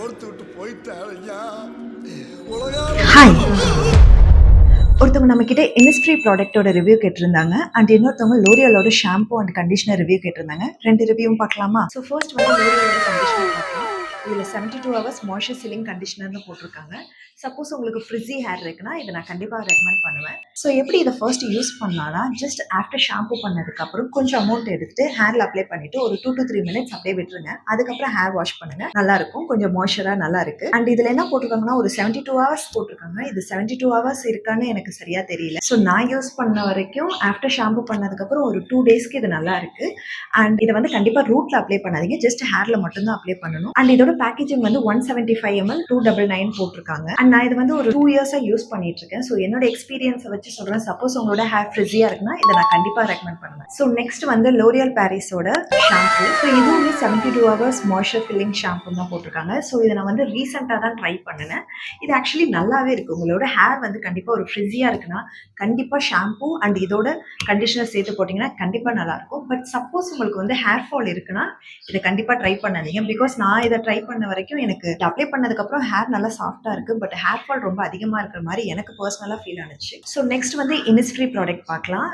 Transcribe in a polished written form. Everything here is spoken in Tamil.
கோர்த்து விட்டு போயிட்டாரையா. ஹாய், ஒருத்தவங்க நம்ம கிட்ட இனிஸ்ட்ரி ப்ராடக்ட்டோட ரிவ்யூ கேட்டிருந்தாங்க அண்ட் இன்னொருத்தவங்க லோரியலோட ஷாம்பு அண்ட் கண்டிஷனர் ரிவ்யூ கேட்டிருந்தாங்க. ரெண்டு ரிவ்யூவும் பார்க்கலாமா? ஸோ ஃபர்ஸ்ட் வந்து லோரியலோட கண்டிஷனர் பார்க்கலாம். இதில் 72 ஹவர்ஸ் மாய்ஸ்சர் சீலிங் கண்டிஷனர்னு போட்டிருக்காங்க. சப்போஸ் உங்களுக்கு ஃப்ரிஸி ஹேர் இருக்குன்னா இதை நான் கண்டிப்பாக ரெக்கமெண்ட் பண்ணுவேன். ஸோ எப்படி இதை ஃபர்ஸ்ட் யூஸ் பண்ணலாம்னா, ஜஸ்ட் ஆஃப்டர் ஷாம்பு பண்ணதுக்கப்புறம் கொஞ்சம் அமௌண்ட் எடுத்துட்டு ஹேரில் அப்ளை பண்ணிட்டு ஒரு 2 to 3 மினிட்ஸ் அப்படியே விட்டுருங்க. அதுக்கப்புறம் ஹேர் வாஷ் பண்ணுங்க. நல்லா இருக்கும், கொஞ்சம் மாய்ஸ்சராக நல்லா இருக்கு. அண்ட் இதில் என்ன போட்டிருக்காங்கன்னா ஒரு 72 ஹவர்ஸ் போட்டிருக்காங்க. இது 72 ஹவர்ஸ் இருக்கான்னு எனக்கு சரியா தெரியல. ஸோ நான் யூஸ் பண்ண வரைக்கும் ஆஃப்டர் ஷாம்பு பண்ணதுக்கப்புறம் ஒரு 2 டேஸ்க்கு இது நல்லா இருக்கு. அண்ட் இதை வந்து கண்டிப்பாக ரூட்ல அப்ளை பண்ணாதீங்க, ஜஸ்ட் ஹேர்ல மட்டும் தான் அப்ளை பண்ணணும். அண்ட் இதோட பேக்கேஜிங் வந்து 175 ml 299 போட்டிருக்காங்க. அண்ட் நான் இது வந்து ஒரு 2 இயர்ஸா யூஸ் பண்ணிட்டு இருக்கேன். ஸோ என்னோட எக்ஸ்பீரியன்ஸை வச்சு சொல்றேன். சப்போஸ் உங்களோட ஹேர் ஃப்ரிஸியா இருக்குன்னா இதை நான் கண்டிப்பா ரெக்கமெண்ட் பண்ணுவேன். ஸோ நெக்ஸ்ட் வந்து லோரியல் பாரிஸோட ஷாம்பு. ஸோ இதுவுமே 72 ஹவர்ஸ் மாய்ஸ்சர் ஃபில்லிங் ஷாம்பு தான் போட்டிருக்காங்க. ஸோ இதை நான் வந்து ரீசெண்டாக தான் ட்ரை பண்ணினேன். இது ஆக்சுவலி நல்லாவே இருக்கு. உங்களோட ஹேர் வந்து கண்டிப்பா ஒரு ஃப்ரிஸியா இருக்குன்னா கண்டிப்பா ஷாம்பு அண்ட் இதோட கண்டிஷனர் சேர்த்து போட்டிங்கன்னா கண்டிப்பா நல்லா இருக்கும். பட் சப்போஸ் உங்களுக்கு வந்து ஹேர் ஃபால் இருக்குன்னா இதை கண்டிப்பா ட்ரை பண்ணாதீங்க. பிகாஸ் நான் இதை ட்ரை பண்ண வரைக்கும் எனக்கு அப்ளை பண்ணதுக்கப்புறம் ஹேர் நல்லா சாஃப்டா இருக்கு. பட் ஹேர் ஃபால் ரொம்ப அதிகமாக இருக்கிற மாதிரி எனக்கு பர்சனலாக ஃபீல் ஆனிச்சு. ஸோ நெக்ஸ்ட் வந்து இனிஸ்ட்ரி ப்ராடக்ட் பார்க்கலாம்.